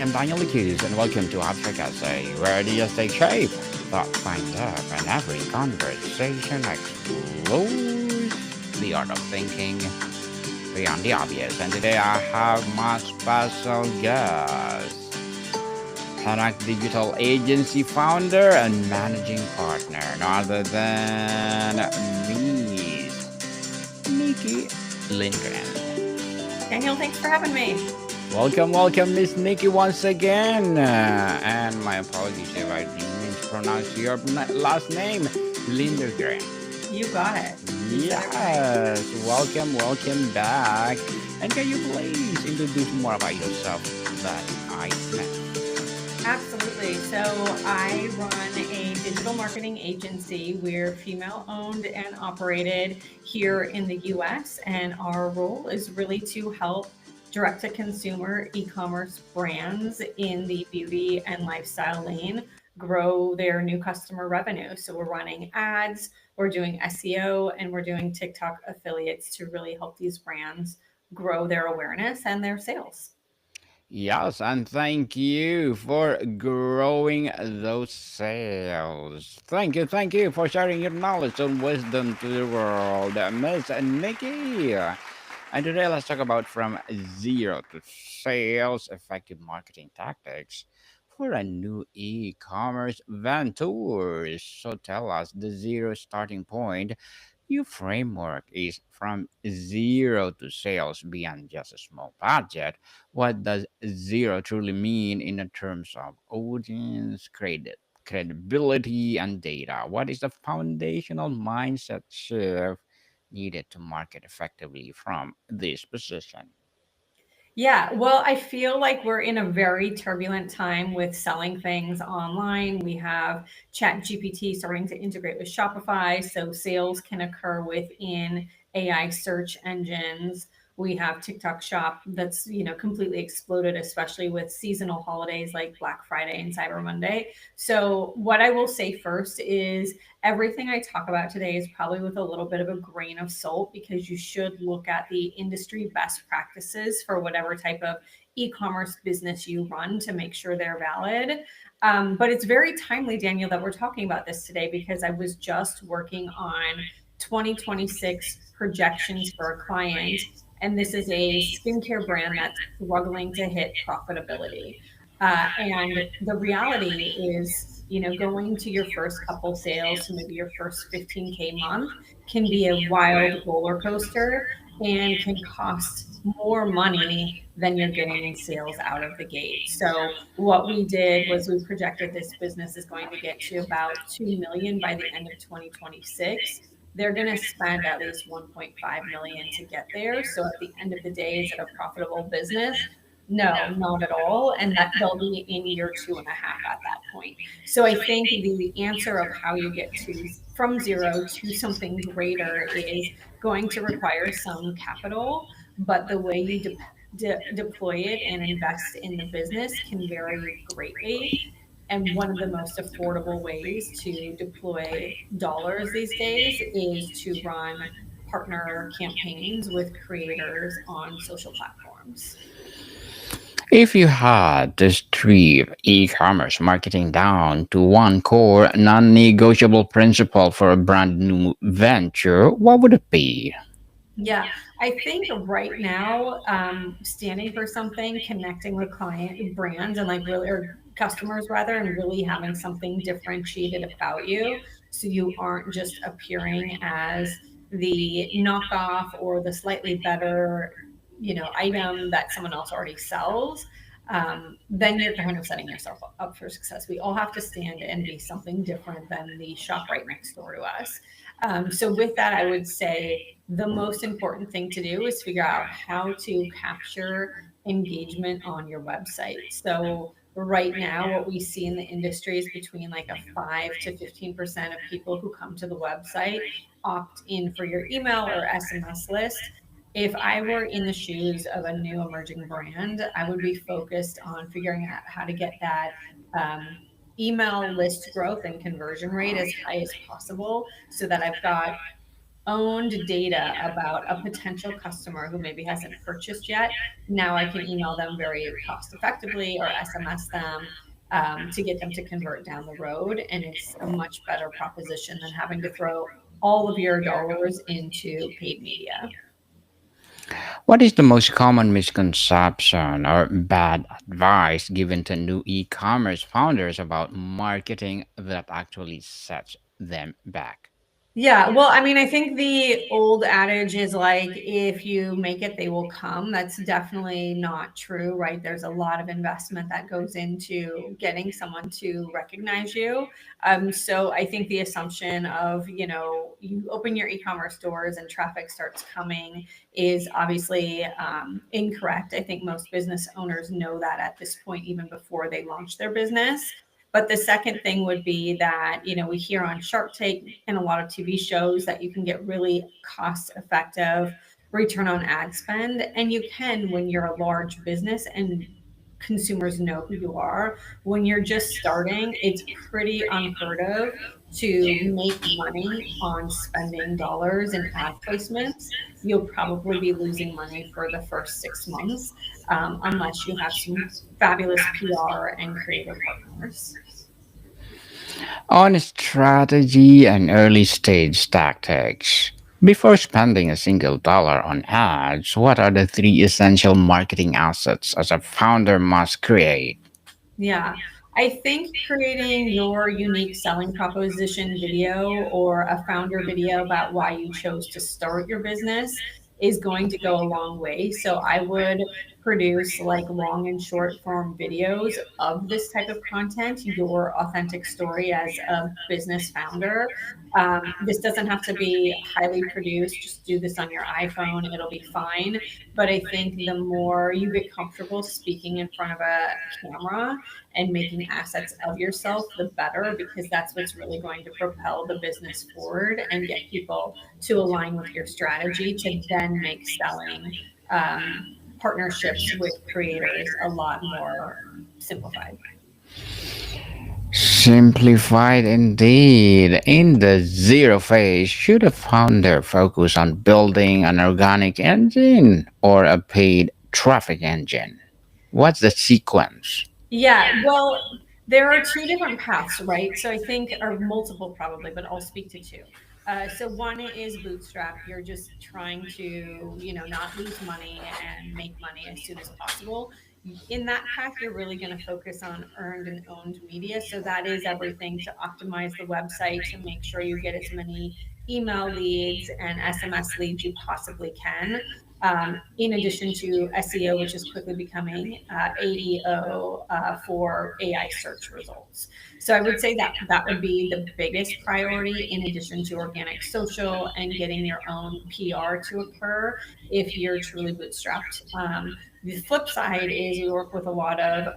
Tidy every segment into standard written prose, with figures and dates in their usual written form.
I'm Daniel Lucas, and welcome to Abstract Essay, where ideas take shape, thought finds depth, and every conversation explores the art of thinking beyond the obvious. And today I have my special guest, Connect Digital Agency founder and managing partner, no other than Miss Nikki Lindgren. Daniel, thanks for having me. Welcome, Miss Nikki, once again. And my apologies if I didn't mispronounce your last name, Lindergren. You got it. You said it right. Yes, welcome back. And can you please introduce more about yourself that I met? Absolutely. So, I run a digital marketing agency. We're female owned and operated here in the US, and our role is really to help direct to consumer e commerce brands in the beauty and lifestyle lane grow their new customer revenue. So, we're running ads, we're doing SEO, and we're doing TikTok affiliates to really help these brands grow their awareness and their sales. Yes, and thank you for growing those sales. Thank you for sharing your knowledge and wisdom to the world, Miss Nikki. And today let's talk about from zero to sales effective marketing tactics for a new e-commerce venture. So tell us the zero starting point. Your framework is from zero to sales beyond just a small budget. What does zero truly mean in the terms of audience, credibility, and data? What is the foundational mindset shift needed to market effectively from this position? Yeah, well, I feel like we're in a very turbulent time with selling things online. We have Chat GPT starting to integrate with Shopify, so sales can occur within AI search engines. We have TikTok Shop that's, completely exploded, especially with seasonal holidays like Black Friday and Cyber Monday. So, what I will say first is everything I talk about today is probably with a little bit of a grain of salt because you should look at the industry best practices for whatever type of e-commerce business you run to make sure they're valid. But it's very timely, Daniel, that we're talking about this today because I was just working on 2026 projections for a client, and this is a skincare brand that's struggling to hit profitability. And the reality is, going to your first couple sales to maybe your first 15K month can be a wild roller coaster and can cost more money than you're getting in sales out of the gate. So what we did was we projected this business is going to get to about 2 million by the end of 2026. They're going to spend at least 1.5 million to get there. So at the end of the day, is it a profitable business? No, not at all. And that they'll be in year two and a half at that point. So I think the answer of how you get to from zero to something greater is going to require some capital, but the way you deploy it and invest in the business can vary greatly. And one of the most affordable ways to deploy dollars these days is to run partner campaigns with creators on social platforms. If you had to strip e commerce marketing down to one core, non negotiable principle for a brand new venture, what would it be? Yeah, I think right now, standing for something, connecting with client brands and like really, or customers rather, and really having something differentiated about you. So you aren't just appearing as the knockoff or the slightly better, item that someone else already sells. Then you're kind of setting yourself up for success. We all have to stand and be something different than the shop right next door to us. So with that, I would say the most important thing to do is figure out how to capture engagement on your website. So right now, what we see in the industry is between like a 5 to 15% of people who come to the website opt in for your email or SMS list. If I were in the shoes of a new emerging brand, I would be focused on figuring out how to get that um, email list growth and conversion rate as high as possible so that I've got owned data about a potential customer who maybe hasn't purchased yet, now I can email them very cost effectively or SMS them to get them to convert down the road. And it's a much better proposition than having to throw all of your dollars into paid media. What is the most common misconception or bad advice given to new e commerce founders about marketing that actually sets them back? Yeah, well, I mean, I think the old adage is like, if you make it, they will come. That's definitely not true, right? There's a lot of investment that goes into getting someone to recognize you. So I think the assumption of, you open your e-commerce doors and traffic starts coming is obviously incorrect. I think most business owners know that at this point, even before they launch their business. But the second thing would be that, we hear on Shark Tank and a lot of TV shows that you can get really cost effective return on ad spend. And you can when you're a large business and consumers know who you are. When you're just starting, it's pretty unheard of to make money on spending dollars in ad placements. You'll probably be losing money for the first 6 months, unless you have some fabulous PR and creative partners. On strategy and early stage tactics. Before spending a single dollar on ads, what are the three essential marketing assets as a founder must create? Yeah. I think creating your unique selling proposition video or a founder video about why you chose to start your business is going to go a long way. So I would produce like long and short form videos of this type of content, your authentic story as a business founder. This doesn't have to be highly produced. Just do this on your iPhone, it'll be fine. But I think the more you get comfortable speaking in front of a camera, and making assets of yourself, the better, because that's what's really going to propel the business forward and get people to align with your strategy to then make selling partnerships with creators a lot more simplified. Simplified indeed. In the zero phase, should a founder focus on building an organic engine or a paid traffic engine? What's the sequence? Yeah, well, there are two different paths, right? So I think, or multiple probably, but I'll speak to two. So one is bootstrap. You're just trying to, not lose money and make money as soon as possible. In that path, you're really going to focus on earned and owned media. So that is everything to optimize the website to make sure you get as many email leads and SMS leads you possibly can, in addition to SEO, which is quickly becoming AEO for AI search results. So I would say that that would be the biggest priority, in addition to organic social and getting your own PR to occur if you're truly bootstrapped. The flip side is we work with a lot of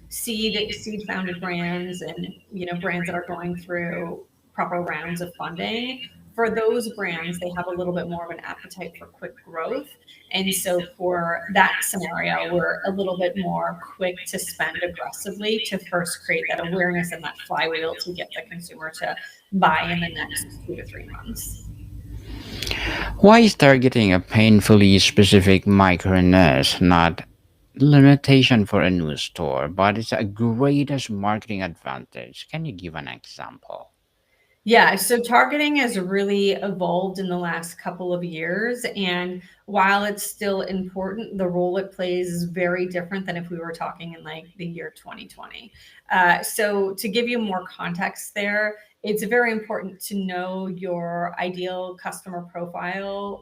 seed founded brands, and brands that are going through proper rounds of funding. For those brands, they have a little bit more of an appetite for quick growth. And so for that scenario, we're a little bit more quick to spend aggressively to first create that awareness and that flywheel to get the consumer to buy in the next 2 to 3 months. Why is targeting a painfully specific micro niche not limitation for a new store, but it's a greatest marketing advantage? Can you give an example? Yeah, so targeting has really evolved in the last couple of years. And while it's still important, the role it plays is very different than if we were talking in like the year 2020. So, to give you more context there, it's very important to know your ideal customer profile,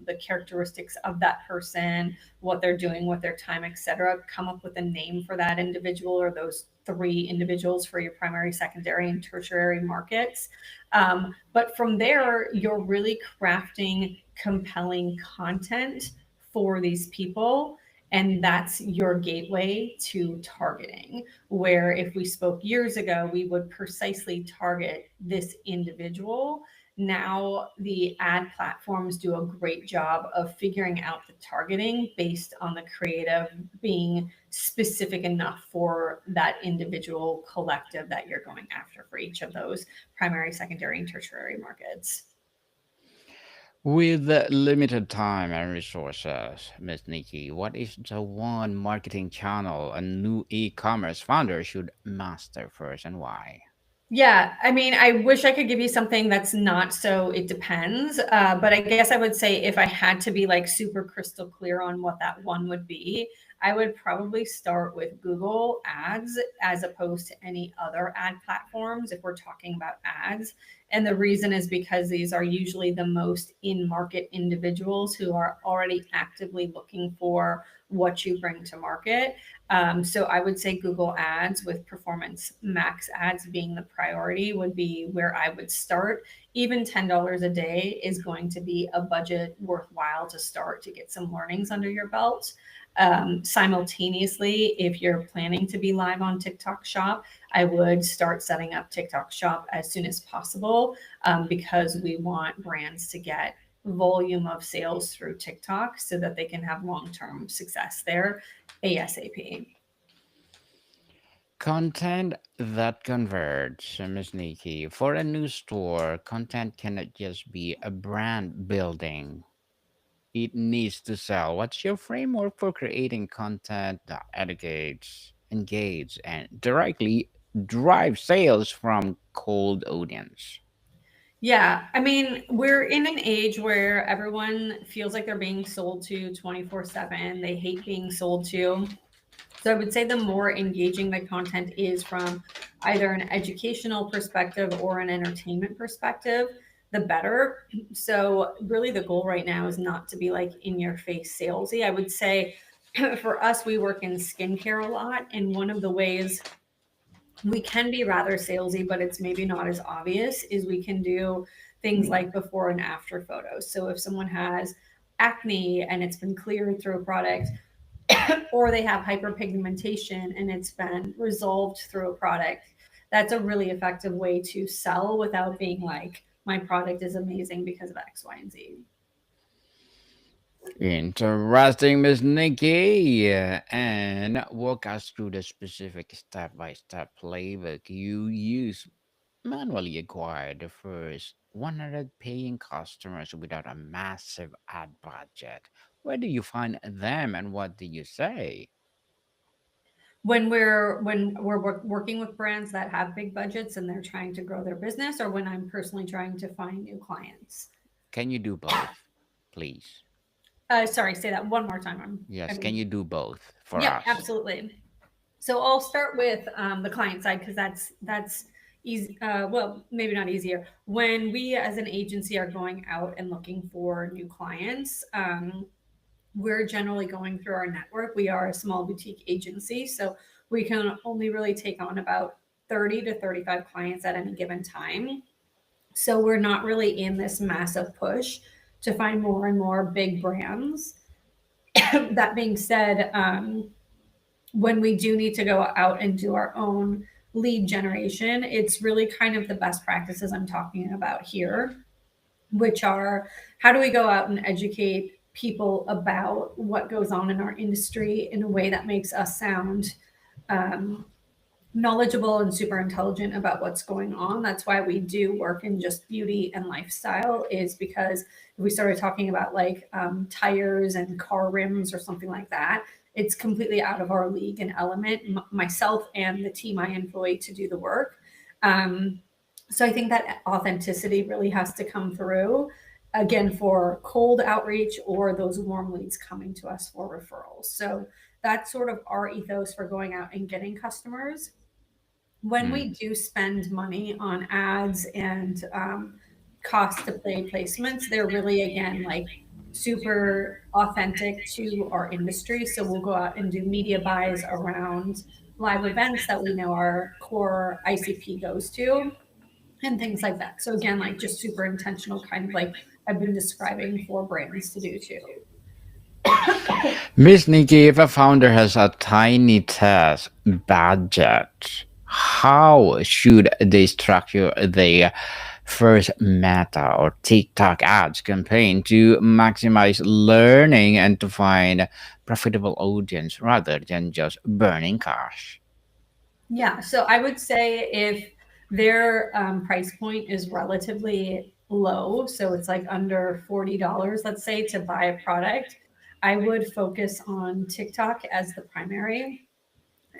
the characteristics of that person, what they're doing with their time, etc. Come up with a name for that individual or those three individuals for your primary, secondary, and tertiary markets. But from there, you're really crafting compelling content for these people. And that's your gateway to targeting. Where if we spoke years ago, we would precisely target this individual. Now, the ad platforms do a great job of figuring out the targeting based on the creative being specific enough for that individual collective that you're going after for each of those primary, secondary, and tertiary markets. With limited time and resources, Miss Nikki, what is the one marketing channel a new e-commerce founder should master first and why? Yeah, I mean, I wish I could give you something that's not so it depends. But I guess I would say if I had to be like super crystal clear on what that one would be, I would probably start with Google Ads as opposed to any other ad platforms if we're talking about ads. And the reason is because these are usually the most in market individuals who are already actively looking for what you bring to market. So I would say Google Ads with Performance Max ads being the priority would be where I would start. Even $10 a day is going to be a budget worthwhile to start to get some learnings under your belt. Simultaneously, if you're planning to be live on TikTok Shop, I would start setting up TikTok Shop as soon as possible because we want brands to get volume of sales through TikTok so that they can have long term success there ASAP. Content that converts, Miss Nikki. For a new store, content cannot just be a brand building. It needs to sell. What's your framework for creating content that educates, engages, and directly drives sales from cold audience? Yeah, I mean, we're in an age where everyone feels like they're being sold to 24/7. They hate being sold to. So I would say the more engaging the content is from either an educational perspective or an entertainment perspective, the better. So really the goal right now is not to be like in your face salesy. I would say for us, we work in skincare a lot. And one of the ways we can be rather salesy, but it's maybe not as obvious, is we can do things like before and after photos. So if someone has acne and it's been cleared through a product, or they have hyperpigmentation and it's been resolved through a product, that's a really effective way to sell without being like, my product is amazing because of X, Y, and Z. Interesting, Miss Nikki. And walk us through the specific step by step playbook you use manually acquire the first 100 paying customers without a massive ad budget. Where do you find them and what do you say? When we're working with brands that have big budgets and they're trying to grow their business, or when I'm personally trying to find new clients. Can you do both, please? Sorry, say that one more time. I Yes, can mean, you do both for yep, us? absolutely. So I'll start with the client side because that's easy. Well, maybe not easier. When we as an agency are going out and looking for new clients, we're generally going through our network. We are a small boutique agency, so we can only really take on about 30 to 35 clients at any given time. So we're not really in this massive push to find more and more big brands. That being said, when we do need to go out and do our own lead generation, it's really kind of the best practices I'm talking about here, which are how do we go out and educate people about what goes on in our industry in a way that makes us sound um, knowledgeable and super intelligent about what's going on. That's why we do work in just beauty and lifestyle, is because if we started talking about like tires and car rims or something like that, it's completely out of our league and element, myself and the team I employ to do the work. Um, so I think that authenticity really has to come through again for cold outreach or those warm leads coming to us for referrals. So that's sort of our ethos for going out and getting customers. When we Hmm. do spend money on ads and cost to play placements, they're really, again, like super authentic to our industry. So we'll go out and do media buys around live events that we know our core ICP goes to and things like that. So again, like just super intentional, kind of like I've been describing for brands to do too. Miss Nikki, if a founder has a tiny test budget, how should they structure their first Meta or TikTok ads campaign to maximize learning and to find profitable audience rather than just burning cash? Yeah, so I would say if their price point is relatively low, so it's like under $40, let's say, to buy a product, I would focus on TikTok as the primary.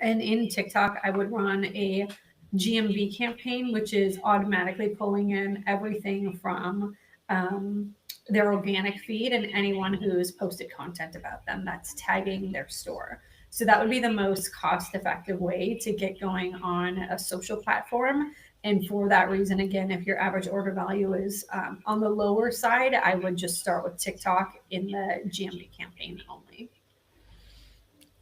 And in TikTok, I would run a GMV campaign, which is automatically pulling in everything from um, their organic feed and anyone who's posted content about them that's tagging their store. So that would be the most cost effective way to get going on a social platform. And for that reason, again, if your average order value is on the lower side, I would just start with TikTok in the GMV campaign only.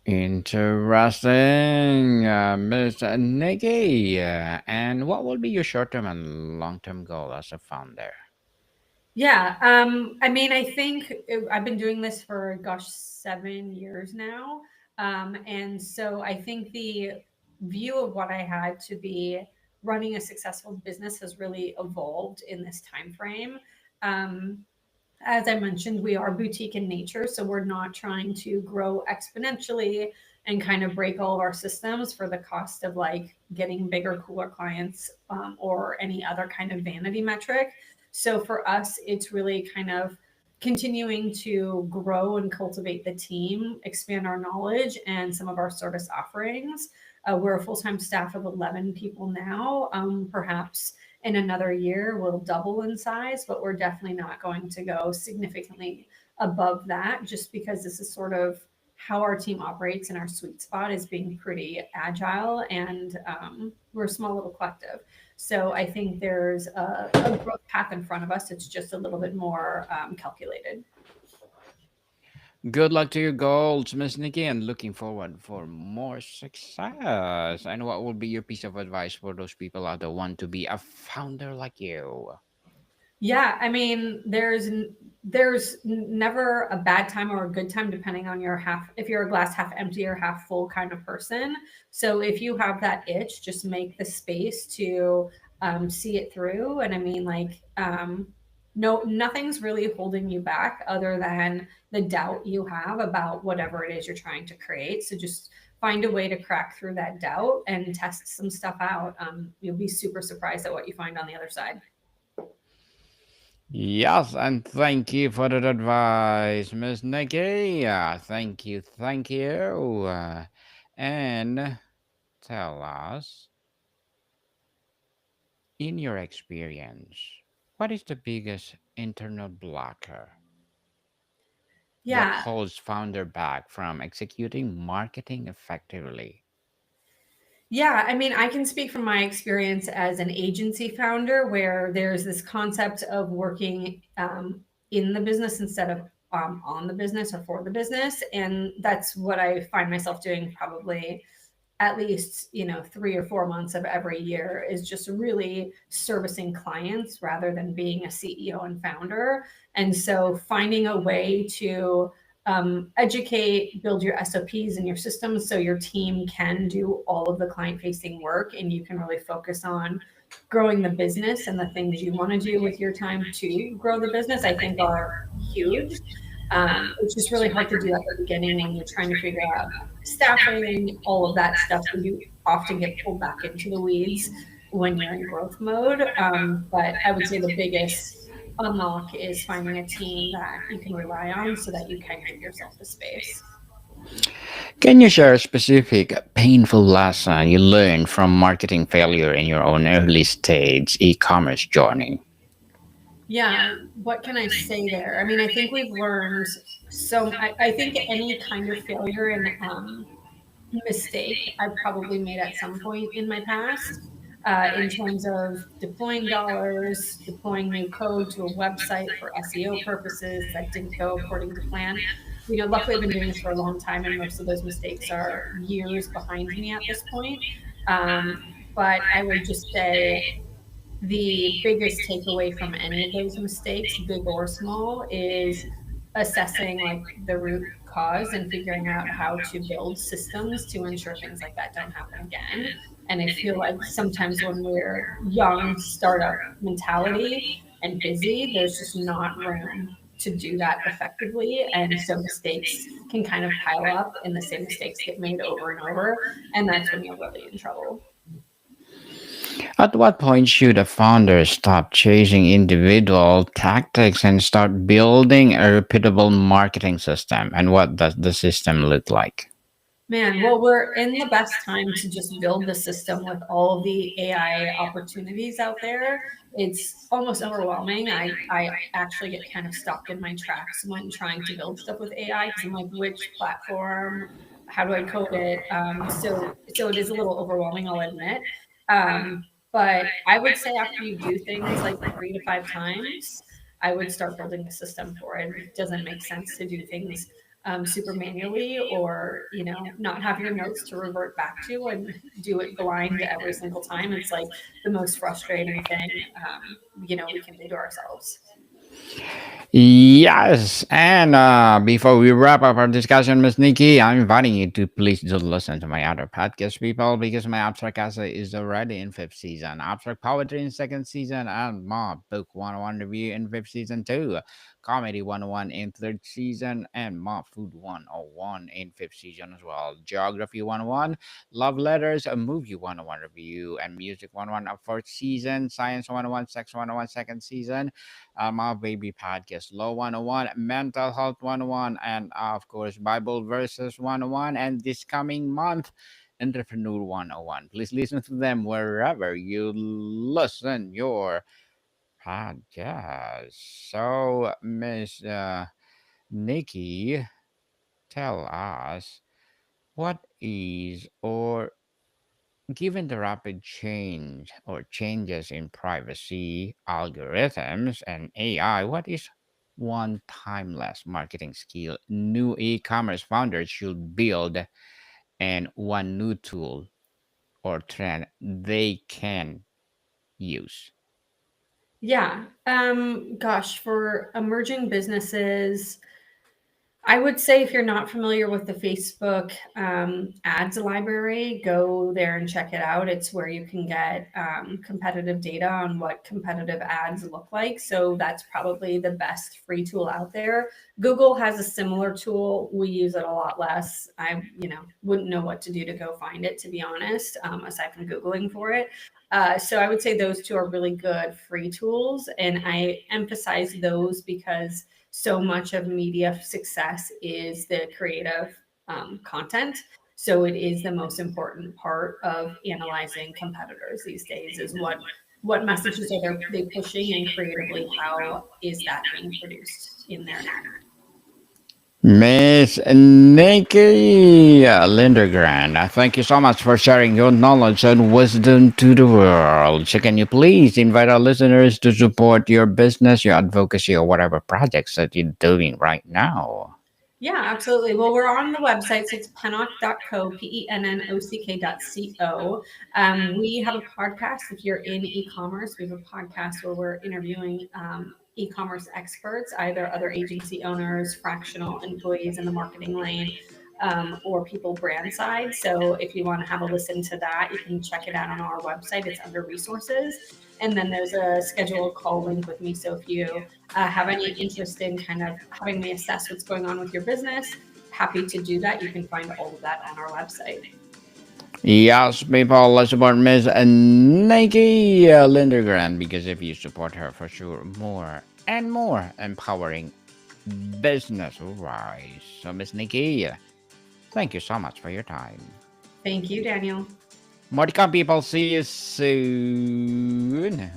Interesting, Miss Nikki. And what will be your short-term and long-term goal as a founder? Yeah, I mean, I think I've been doing this for gosh 7 years now, and so I think the view of what I had to be running a successful business has really evolved in this time frame. Um, as I mentioned, we are boutique in nature, so we're not trying to grow exponentially and kind of break all of our systems for the cost of like getting bigger, cooler clients or any other kind of vanity metric. So for us, it's really kind of continuing to grow and cultivate the team, expand our knowledge and some of our service offerings. We're a full time staff of 11 people now. Perhaps in another year we'll double in size, but we're definitely not going to go significantly above that just because this is sort of how our team operates, and our sweet spot is being pretty agile, and we're a small little collective. So I think there's a growth path in front of us. It's just a little bit more calculated. Good luck to your goals, Miss Nikki, and looking forward for more success. And what will be your piece of advice for those people out there want to be a founder like you? Yeah, I mean, never a bad time or a good time depending on your half if you're a glass half empty or half full kind of person. So if you have that itch, just make the space to see it through. And I mean, like, no, nothing's really holding you back other than the doubt you have about whatever it is you're trying to create. So just find a way to crack through that doubt and test some stuff out. You'll be super surprised at what you find on the other side. Yes, and thank you for that advice, Miss Nikki. Thank you. And tell us, in your experience, what is the biggest internal blocker that Yeah, holds founder back from executing marketing effectively? Yeah, I mean, I can speak from my experience as an agency founder where there's this concept of working in the business instead of on the business or for the business. And that's what I find myself doing probably at least 3 or 4 months of every year, is just really servicing clients rather than being a CEO and founder. And so finding a way to educate, build your SOPs and your systems so your team can do all of the client facing work and you can really focus on growing the business and the things you want to do with your time to grow the business, I think are huge. It's just really hard to do at the beginning when you're trying to figure out staffing, all of that stuff. So you often get pulled back into the weeds when you're in growth mode. But I would say the biggest unlock is finding a team that you can rely on so that you can give yourself the space. Can you share a specific painful lesson you learned from marketing failure in your own early stage e commerce journey? Yeah, what can I say there? I mean, I think we've learned I think any kind of failure and mistake I've probably made at some point in my past, in terms of deploying dollars, deploying new code to a website for SEO purposes that didn't go according to plan. Luckily, I've been doing this for a long time, and most of those mistakes are years behind me at this point. Um, but I would just say the biggest takeaway from any of those mistakes, big or small, is assessing like the root cause and figuring out how to build systems to ensure things like that don't happen again. And I feel like sometimes when we're young, startup mentality and busy, there's just not room to do that effectively. And so mistakes can kind of pile up and the same mistakes get made over and over. And that's when you're really in trouble. At what point should a founder stop chasing individual tactics and start building a repeatable marketing system? And what does the system look like? Man, well, we're in the best time to just build the system with all of the AI opportunities out there. It's almost overwhelming. I actually get kind of stopped in my tracks when trying to build stuff with AI because I'm like, which platform? How do I code it? So it is a little overwhelming, I'll admit. But I would say after you do things like 3 to 5 times, I would start building a system for it. It doesn't make sense to do things super manually, or not have your notes to revert back to and do it blind every single time. It's like the most frustrating thing we can do to ourselves. Yes, and before we wrap up our discussion, Miss Nikki, I'm inviting you to please do listen to my other podcast, people, because my abstract essay is already in fifth season, abstract poetry in second season, and my book 101 review in fifth season too, comedy 101 in third season, and my food 101 in fifth season as well, geography 101, love letters, a movie 101 review, and music 101 of fourth season, science 101, sex 101 second season, my baby podcast, Law 101, Mental Health 101, and of course, Bible Verses 101. And this coming month, Entrepreneur 101. Please listen to them wherever you listen your podcast. So, Miss Nikki, tell us what is or given the rapid change or changes in privacy, algorithms, and AI, what is one timeless marketing skill new e commerce founders should build, and one new tool or trend they can use? Yeah. Gosh, for emerging businesses, I would say if you're not familiar with the Facebook ads library, go there and check it out. It's where you can get competitive data on what competitive ads look like. So that's probably the best free tool out there. Google has a similar tool. We use it a lot less. I wouldn't know what to do to go find it, to be honest, aside from Googling for it. So I would say those two are really good free tools. And I emphasize those because so much of media success is the creative content. So it is the most important part of analyzing competitors these days is what messages are they pushing, and creatively how is that being produced in their ad. Miss Nikki Lindgren, thank you so much for sharing your knowledge and wisdom to the world. So, can you please invite our listeners to support your business, your advocacy, or whatever projects that you're doing right now? Yeah, absolutely. Well, we're on the website, so it's pennock.co, pennock.co. We have a podcast. If you're in e-commerce, we have a podcast where we're interviewing e-commerce experts, either other agency owners, fractional employees in the marketing lane, or people brand side. So if you want to have a listen to that, you can check it out on our website. It's under resources. And then there's a schedule call link with me. So if you have any interest in kind of having me assess what's going on with your business, happy to do that. You can find all of that on our website. Yes, people, let's support Miss Nikki Lindgren, because if you support her, for sure, more and more empowering business will rise. So, Miss Nikki, thank you so much for your time. Thank you, Daniel. More to come, people. See you soon.